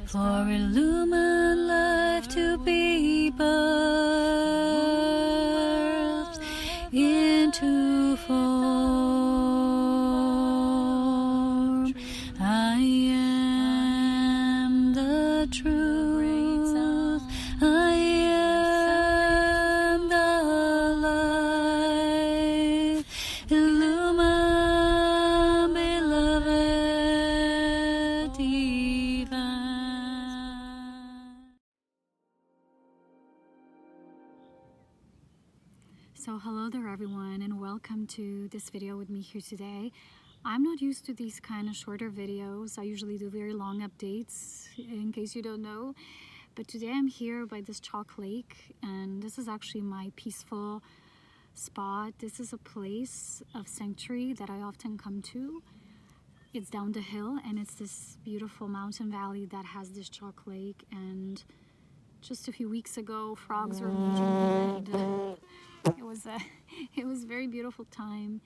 for illumined life to be birthed into form. I am the truth. I am the light. Illumined, beloved, divine. So hello there everyone, and welcome to this video with me here today. I'm not used to these kind of shorter videos. I usually do very long updates, in case you don't know. But today I'm here by this chalk lake, and this is actually my peaceful spot. This is a place of sanctuary that I often come to. It's down the hill, and it's this beautiful mountain valley that has this chalk lake. And just a few weeks ago, frogs were emerging, and it was a very beautiful time.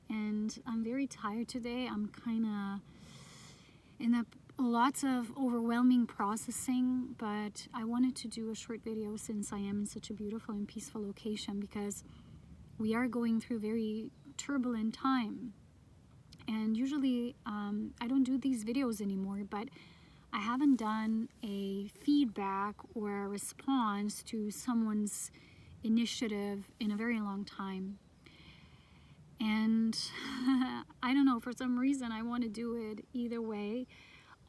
And I'm very tired today. I'm kind of in lots of overwhelming processing, but I wanted to do a short video since I am in such a beautiful and peaceful location, because we are going through a very turbulent time. And usually I don't do these videos anymore, but I haven't done a feedback or a response to someone's initiative in a very long time. And I don't know, for some reason I want to do it either way,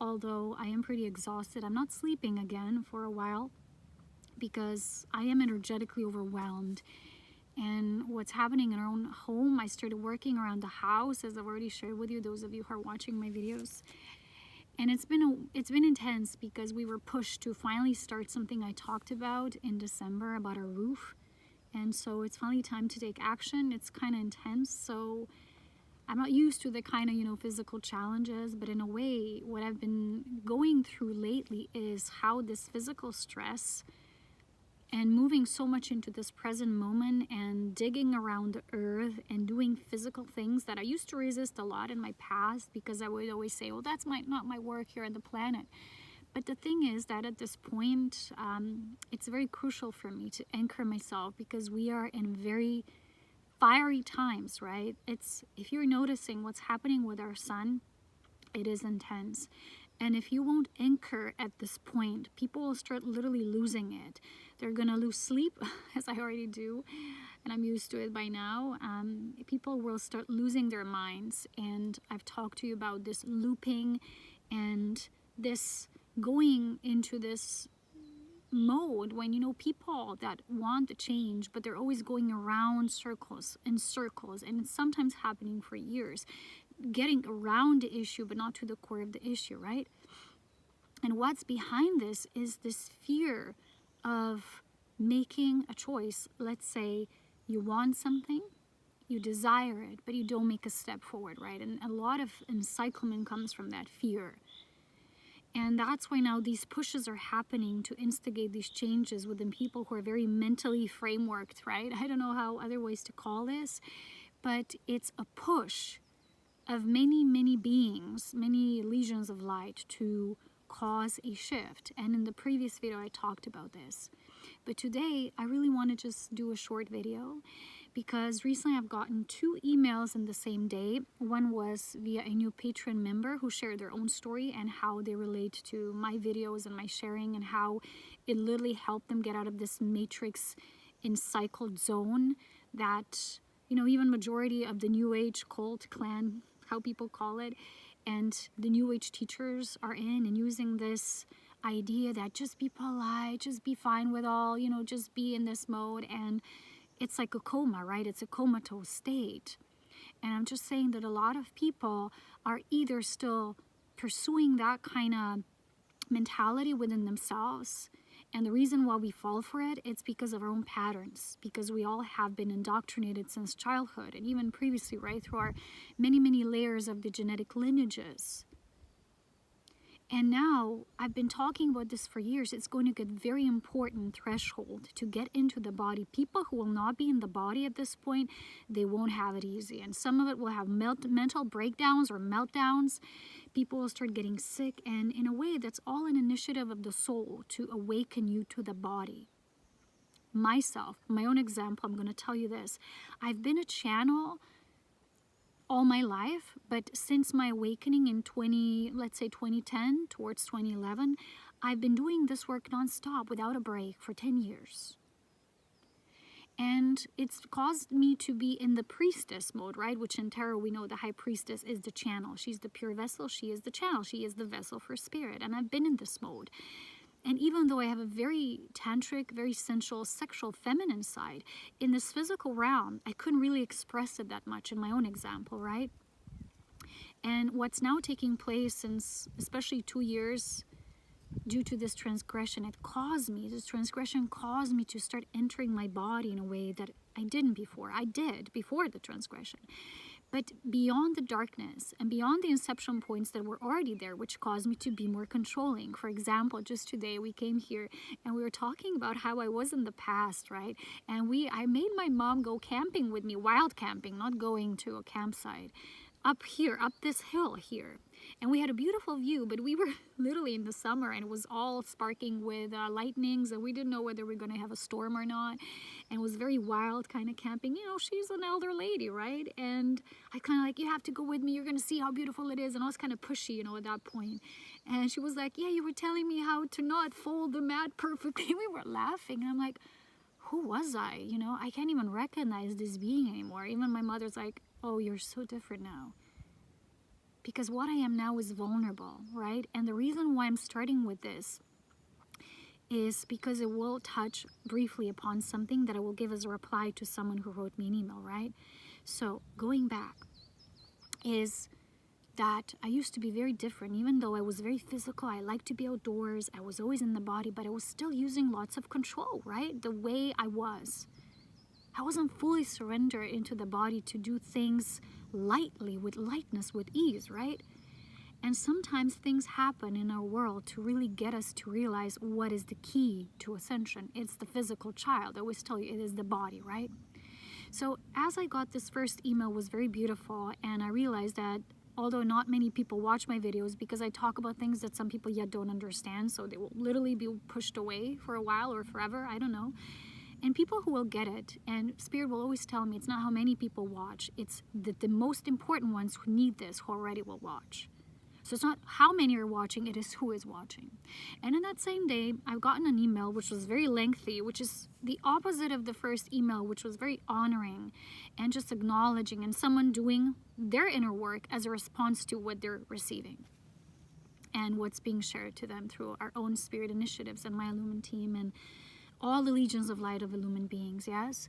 although I am pretty exhausted. I'm not sleeping again for a while because I am energetically overwhelmed. And what's happening in our own home, I started working around the house, as I've already shared with you, those of you who are watching my videos. And it's been intense, because we were pushed to finally start something I talked about in December about our roof. And so it's finally time to take action. It's kind of intense. So I'm not used to the kind of, physical challenges, but in a way, what I've been going through lately is how this physical stress and moving so much into this present moment and digging around the earth and doing physical things that I used to resist a lot in my past, because I would always say, well, that's not my work here on the planet. But the thing is that at this point, it's very crucial for me to anchor myself, because we are in very fiery times, right? If you're noticing what's happening with our sun, it is intense. And if you won't anchor at this point, people will start literally losing it. They're gonna lose sleep, as I already do, and I'm used to it by now. People will start losing their minds. And I've talked to you about this looping and this going into this mode when people that want the change, but they're always going around circles and circles, and it's sometimes happening for years, getting around the issue but not to the core of the issue, right? And what's behind this is this fear of making a choice. Let's say you want something, you desire it, but you don't make a step forward, right? And a lot of encyclement comes from that fear. And that's why now these pushes are happening to instigate these changes within people who are very mentally frameworked, right? I don't know how other ways to call this, but it's a push of many, many beings, many legions of light, to cause a shift. And in the previous video, I talked about this. But today, I really want to just do a short video, because recently I've gotten 2 emails in the same day. One was via a new Patreon member who shared their own story and how they relate to my videos and my sharing, and how it literally helped them get out of this matrix encircled zone that, even majority of the New Age cult clan, how people call it, and the New Age teachers are in, and using this idea that just be polite, just be fine with all, just be in this mode. And it's like a coma, right? It's a comatose state. And I'm just saying that a lot of people are either still pursuing that kind of mentality within themselves. And the reason why we fall for it, it's because of our own patterns, because we all have been indoctrinated since childhood, and even previously, right, through our many, many layers of the genetic lineages. And now I've been talking about this for years. It's going to get very important threshold to get into the body. People who will not be in the body at this point, they won't have it easy. And some of it will have mental breakdowns or meltdowns. People will start getting sick. And in a way, that's all an initiative of the soul to awaken you to the body. Myself, my own example, I'm going to tell you this. I've been a channel all my life, but since my awakening in 2010 towards 2011, I've been doing this work nonstop without a break for 10 years. And it's caused me to be in the priestess mode, right? Which in tarot we know the high priestess is the channel. She's the pure vessel. She is the channel. She is the vessel for spirit. And I've been in this mode. And even though I have a very tantric, very sensual, sexual, feminine side, in this physical realm, I couldn't really express it that much in my own example, right? And what's now taking place since especially 2 years due to this transgression, this transgression caused me to start entering my body in a way that I didn't before. I did before the transgression. But beyond the darkness and beyond the inception points that were already there, which caused me to be more controlling. For example, just today we came here and we were talking about how I was in the past, right? And I made my mom go camping with me, wild camping, not going to a campsite. Up here, up this hill here. And we had a beautiful view, but we were literally in the summer and it was all sparking with lightnings and we didn't know whether we were going to have a storm or not. And it was very wild kind of camping. You know, she's an elder lady, right? And I kind of like, you have to go with me. You're going to see how beautiful it is. And I was kind of pushy, you know, at that point. And she was like, yeah, you were telling me how to not fold the mat perfectly. We were laughing. And I'm like, who was I? You know, I can't even recognize this being anymore. Even my mother's like, oh, you're so different now. Because what I am now is vulnerable, right? And the reason why I'm starting with this is because it will touch briefly upon something that I will give as a reply to someone who wrote me an email, right? So going back is that I used to be very different. Even though I was very physical, I liked to be outdoors, I was always in the body, but I was still using lots of control, right? The way I wasn't fully surrendered into the body to do things lightly, with lightness, with ease, right? And sometimes things happen in our world to really get us to realize what is the key to ascension. It's the physical child. I always tell you, it is the body, right? So as I got this first email was very beautiful, and I realized that although not many people watch my videos because I talk about things that some people yet don't understand, so they will literally be pushed away for a while or forever, I don't know. And people who will get it, and Spirit will always tell me, it's not how many people watch, it's the most important ones who need this, who already will watch. So it's not how many are watching, it is who is watching. And in that same day, I've gotten an email which was very lengthy, which is the opposite of the first email, which was very honoring and just acknowledging and someone doing their inner work as a response to what they're receiving and what's being shared to them through our own Spirit initiatives and my Illumined team and all the legions of light of illumined beings, yes?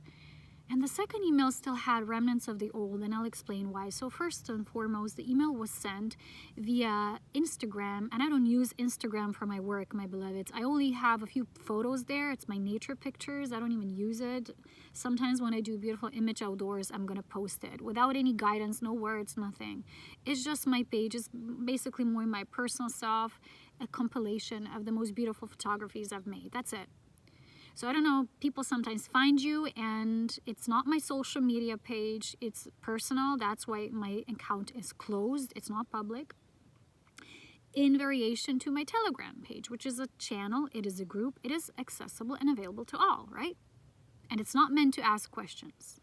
And the second email still had remnants of the old, and I'll explain why. So first and foremost, the email was sent via Instagram, and I don't use Instagram for my work, my beloveds. I only have a few photos there. It's my nature pictures. I don't even use it. Sometimes when I do a beautiful image outdoors, I'm going to post it without any guidance, no words, nothing. It's just my page. It's basically more my personal self, a compilation of the most beautiful photographies I've made. That's it. So I don't know, people sometimes find you and it's not my social media page, it's personal. That's why my account is closed, it's not public. In variation to my Telegram page, which is a channel, it is a group, it is accessible and available to all, right? And it's not meant to ask questions.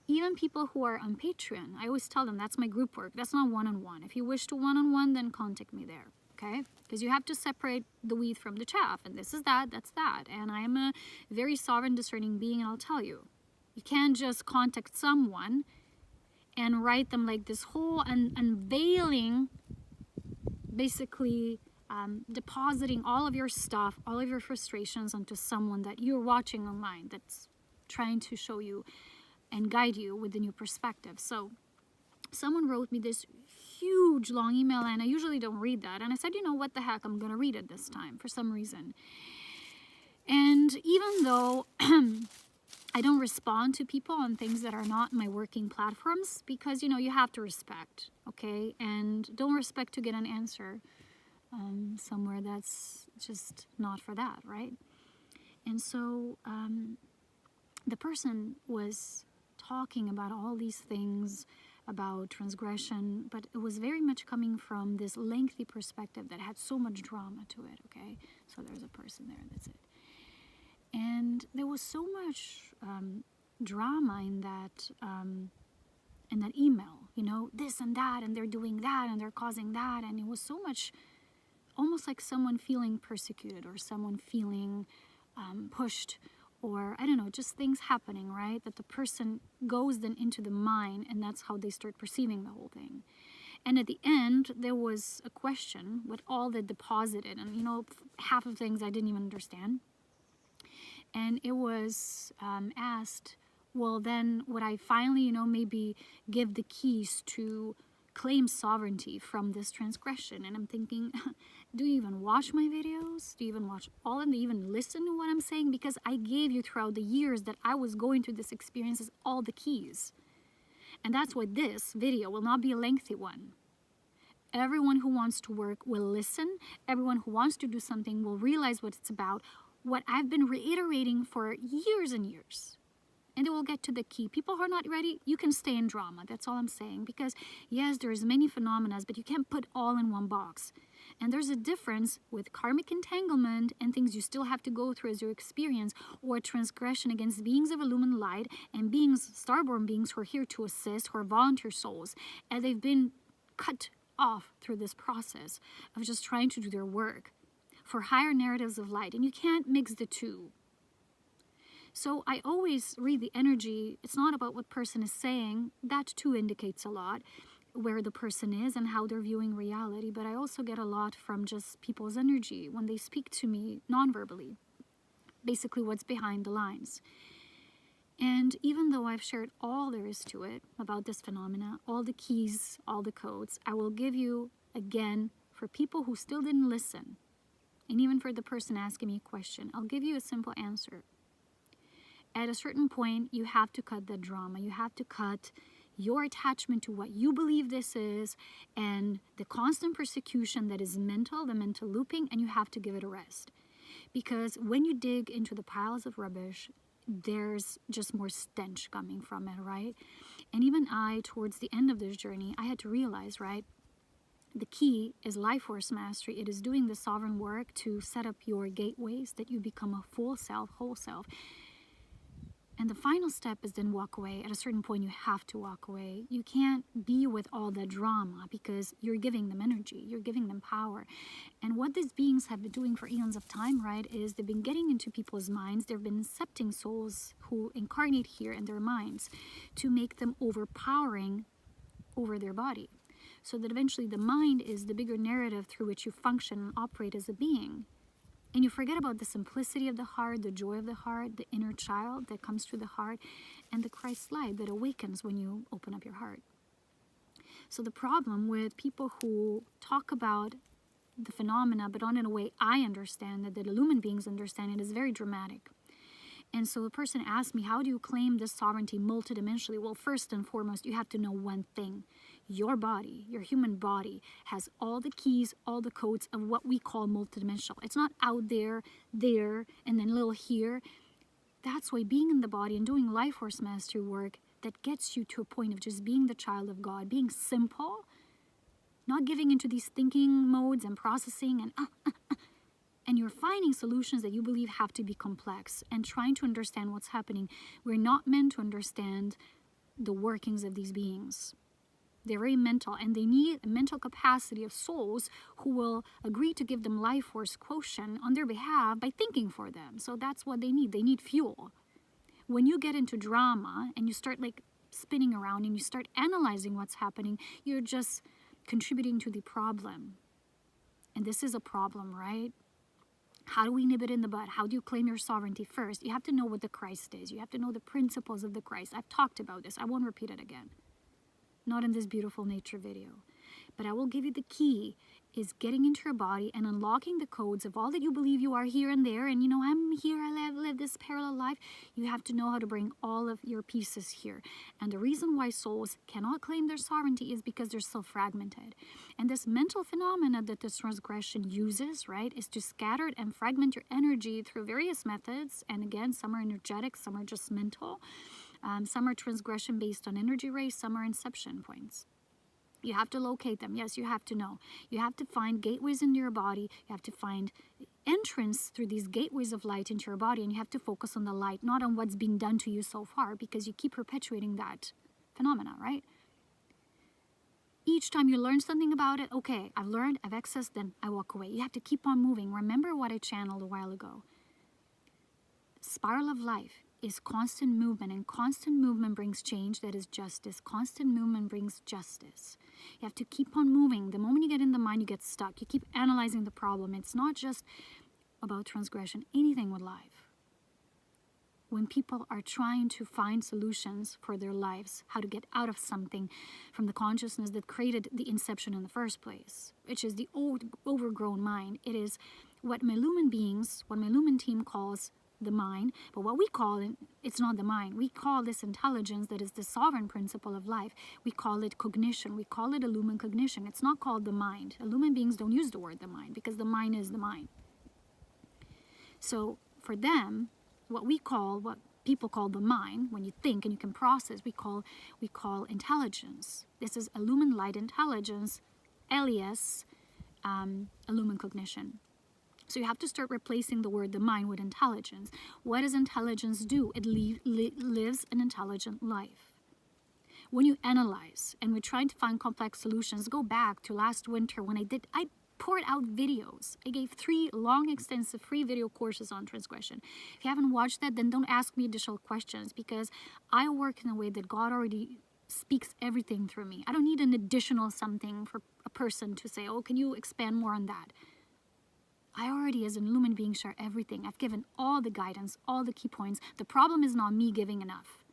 Even people who are on Patreon, I always tell them that's my group work, that's not one-on-one. If you wish to one-on-one, then contact me there. Okay, because you have to separate the wheat from the chaff, and this is that, that's that. And I'm a very sovereign, discerning being, and I'll tell you, you can't just contact someone and write them like this whole unveiling, basically depositing all of your stuff, all of your frustrations onto someone that you're watching online that's trying to show you and guide you with a new perspective. So someone wrote me this huge long email, and I usually don't read that, and I said, you know what the heck, I'm gonna read it this time for some reason. And even though I don't respond to people on things that are not my working platforms, because you know you have to respect, okay, and don't respect to get an answer. somewhere that's just not for that, right? And so the person was talking about all these things about transgression, but it was very much coming from this lengthy perspective that had so much drama to it, okay? So there's a person there, that's it. And there was so much drama in that email, you know, this and that, and they're doing that, and they're causing that, and it was so much, almost like someone feeling persecuted, or someone feeling pushed, or I don't know, just things happening, right? That the person goes then into the mind, and that's how they start perceiving the whole thing. And at the end, there was a question with all that deposited, and you know, half of things I didn't even understand. And it was asked, well, then would I finally, you know, maybe give the keys to claim sovereignty from this transgression? And I'm thinking, do you even watch my videos? Do you even watch all of them? Do you even listen to what I'm saying? Because I gave you throughout the years that I was going through this experiences all the keys. And that's why this video will not be a lengthy one. Everyone who wants to work will listen. Everyone who wants to do something will realize what it's about, what I've been reiterating for years and years. And they will get to the key. People who are not ready, you can stay in drama. That's all I'm saying. Because yes, there's many phenomena, but you can't put all in one box. And there's a difference with karmic entanglement and things you still have to go through as your experience, or transgression against beings of illumined light and beings, starborn beings who are here to assist, who are volunteer souls. And they've been cut off through this process of just trying to do their work for higher narratives of light. And you can't mix the two. So I always read the energy. It's not about what person is saying. That too indicates a lot where the person is and how they're viewing reality. But I also get a lot from just people's energy when they speak to me non-verbally. Basically what's behind the lines. And even though I've shared all there is to it about this phenomena, all the keys, all the codes, I will give you again for people who still didn't listen. And even for the person asking me a question, I'll give you a simple answer. At a certain point, you have to cut the drama. You have to cut your attachment to what you believe this is and the constant persecution that is mental, the mental looping, and you have to give it a rest. Because when you dig into the piles of rubbish, there's just more stench coming from it, right? And even I, towards the end of this journey, I had to realize, right, the key is life force mastery. It is doing the sovereign work to set up your gateways that you become a full self, whole self. And the final step is then walk away. At a certain point, you have to walk away. You can't be with all the drama because you're giving them energy. You're giving them power. And what these beings have been doing for eons of time, right, is they've been getting into people's minds. They've been incepting souls who incarnate here in their minds to make them overpowering over their body. So that eventually the mind is the bigger narrative through which you function and operate as a being. And you forget about the simplicity of the heart, the joy of the heart, the inner child that comes through the heart, and the Christ light that awakens when you open up your heart. So the problem with people who talk about the phenomena, but not in a way I understand, that the illumined beings understand, it is very dramatic. And so the person asked me, how do you claim this sovereignty multidimensionally? Well, first and foremost, you have to know one thing. Your body, your human body, has all the keys, all the codes of what we call multidimensional. It's not out there, and then a little here. That's why being in the body and doing life force mastery work that gets you to a point of just being the child of God, being simple, not giving into these thinking modes and processing and you're finding solutions that you believe have to be complex and trying to understand what's happening. We're not meant to understand the workings of these beings. They're very mental, and they need a mental capacity of souls who will agree to give them life force quotient on their behalf by thinking for them. So that's what they need. They need fuel. When you get into drama and you start like spinning around and you start analyzing what's happening, you're just contributing to the problem. And this is a problem, right? How do we nib it in the bud? How do you claim your sovereignty? First, you have to know what the Christ is. You have to know the principles of the Christ. I've talked about this. I won't repeat it again. Not in this beautiful nature video. But I will give you the key. is getting into your body and unlocking the codes of all that you believe you are here and there. And you know, I'm here, I live this parallel life. You have to know how to bring all of your pieces here. And the reason why souls cannot claim their sovereignty is because they're so fragmented. And this mental phenomena that this transgression uses, right, is to scatter and fragment your energy through various methods. And again, some are energetic, some are just mental. Some are transgression based on energy rays, some are inception points. You have to locate them. Yes, you have to know. You have to find gateways into your body. You have to find entrance through these gateways of light into your body, and you have to focus on the light, not on what's being done to you so far, because you keep perpetuating that phenomena, right? Each time you learn something about it, okay, I've learned, I've accessed, then I walk away. You have to keep on moving. Remember what I channeled a while ago. Spiral of life is constant movement, and constant movement brings change. That is justice. Constant movement brings justice. You have to keep on moving. The moment you get in the mind, you get stuck. You keep analyzing the problem. It's not just about transgression, anything with life. When people are trying to find solutions for their lives, how to get out of something from the consciousness that created the inception in the first place, which is the old overgrown mind. It is what my Illumined beings, what my Illumined team calls the mind, but what we call it, it's not the mind. We call this intelligence that is the sovereign principle of life. We call it cognition. We call it Illumined cognition. It's not called the mind. Illumined beings don't use the word the mind because the mind is the mind. So for them, what people call the mind, when you think and you can process, we call intelligence. This is Illumined light intelligence, alias Illumined cognition. So you have to start replacing the word the mind with intelligence. What does intelligence do? It lives an intelligent life. When you analyze and we're trying to find complex solutions, go back to last winter when I poured out videos. I gave 3 long, extensive free video courses on transgression. If you haven't watched that, then don't ask me additional questions, because I work in a way that God already speaks everything through me. I don't need an additional something for a person to say, oh, can you expand more on that? I already, as an Illumined being, share everything. I've given all the guidance, all the key points. The problem is not me giving enough.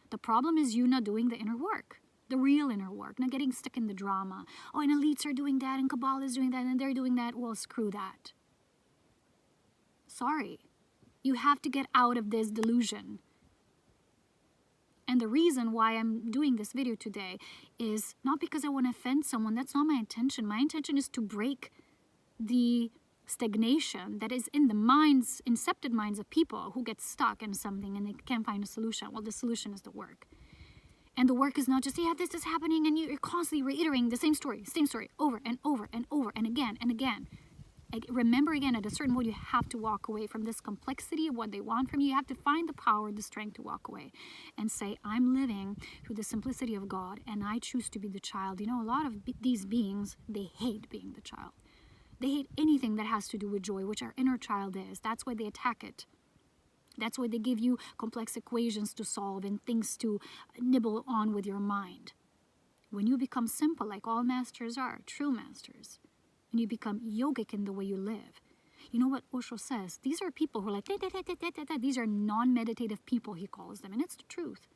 The problem is you not doing the inner work, the real inner work, not getting stuck in the drama. Oh, and elites are doing that, and Kabbalah is doing that, and they're doing that. Well, screw that. Sorry. You have to get out of this delusion. And the reason why I'm doing this video today is not because I want to offend someone. That's not my intention. My intention is to break the stagnation that is in the minds, incepted minds of people who get stuck in something and they can't find a solution. Well, the solution is the work. And the work is not just, yeah, this is happening, and you're constantly reiterating the same story, over and over and over and again and again. Remember, again, at a certain point, you have to walk away from this complexity of what they want from you. You have to find the power, the strength to walk away and say, I'm living through the simplicity of God, and I choose to be the child. You know, a lot of these beings, they hate being the child. They hate anything that has to do with joy, which our inner child is. That's why they attack it. That's why they give you complex equations to solve and things to nibble on with your mind. When you become simple, like all masters are, true masters, and you become yogic in the way you live. You know what Osho says? These are people who are like, these are non-meditative people, he calls them, and it's the truth.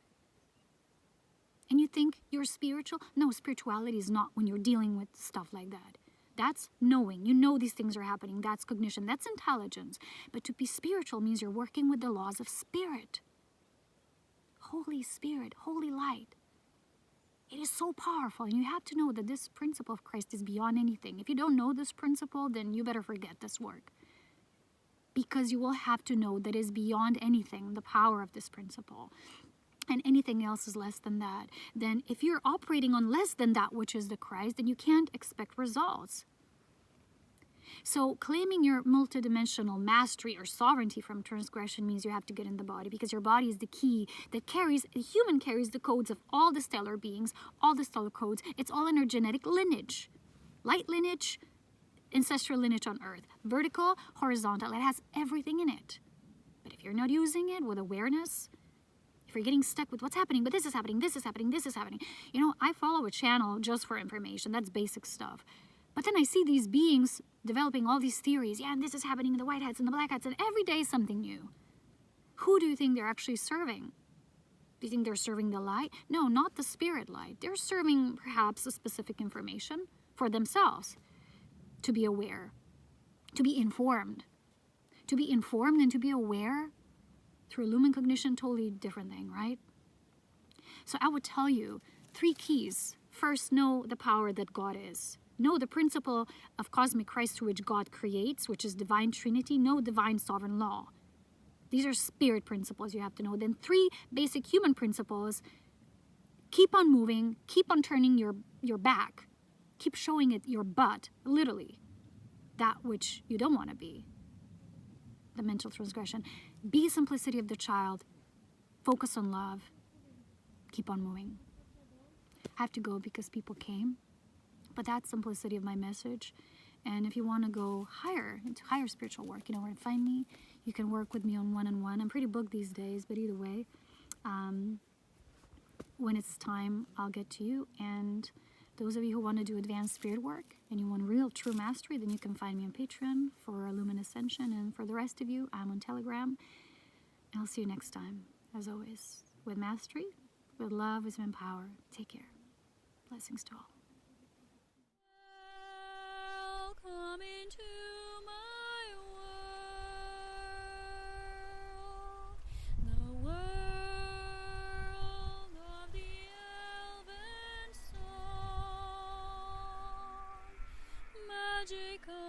And you think you're spiritual? No, spirituality is not when you're dealing with stuff like that. That's knowing. You know these things are happening. That's cognition. That's intelligence. But to be spiritual means you're working with the laws of spirit. Holy Spirit, holy light. It is so powerful. And you have to know that this principle of Christ is beyond anything. If you don't know this principle, then you better forget this work. Because you will have to know that it is beyond anything, the power of this principle. And anything else is less than that. Then if you're operating on less than that which is the Christ, then you can't expect results. So claiming your multidimensional mastery or sovereignty from transgression means you have to get in the body, because your body is the key that carries, a human carries the codes of all the stellar beings, all the stellar codes. It's all in our genetic lineage. Light lineage, ancestral lineage on earth. Vertical, horizontal, it has everything in it. But if you're not using it with awareness, if you're getting stuck with what's happening, but this is happening, this is happening, this is happening. You know, I follow a channel just for information. That's basic stuff. But then I see these beings developing all these theories. Yeah, and this is happening, the white hats and the black hats, and every day is something new. Who do you think they're actually serving? Do you think they're serving the light? No, not the spirit light. They're serving perhaps a specific information for themselves to be aware, to be informed. To be informed and to be aware through lumen cognition, totally different thing, right? So I would tell you 3 keys. First, know the power that God is. Know the principle of cosmic Christ through which God creates, which is divine Trinity. Know divine sovereign law. These are spirit principles you have to know. Then 3 basic human principles. Keep on moving. Keep on turning your back. Keep showing it your butt, literally. That which you don't want to be. The mental transgression. Be simplicity of the child. Focus on love. Keep on moving. I have to go because people came. But that's simplicity of my message. And if you want to go higher, into higher spiritual work, you know where to find me. You can work with me on one-on-one. I'm pretty booked these days, but either way, when it's time, I'll get to you. And those of you who want to do advanced spirit work and you want real true mastery, then you can find me on Patreon for Illumined Ascension. And for the rest of you, I'm on Telegram. And I'll see you next time, as always, with mastery, with love, wisdom, and power. Take care. Blessings to all. Come into my world, the world of the elven song, magical.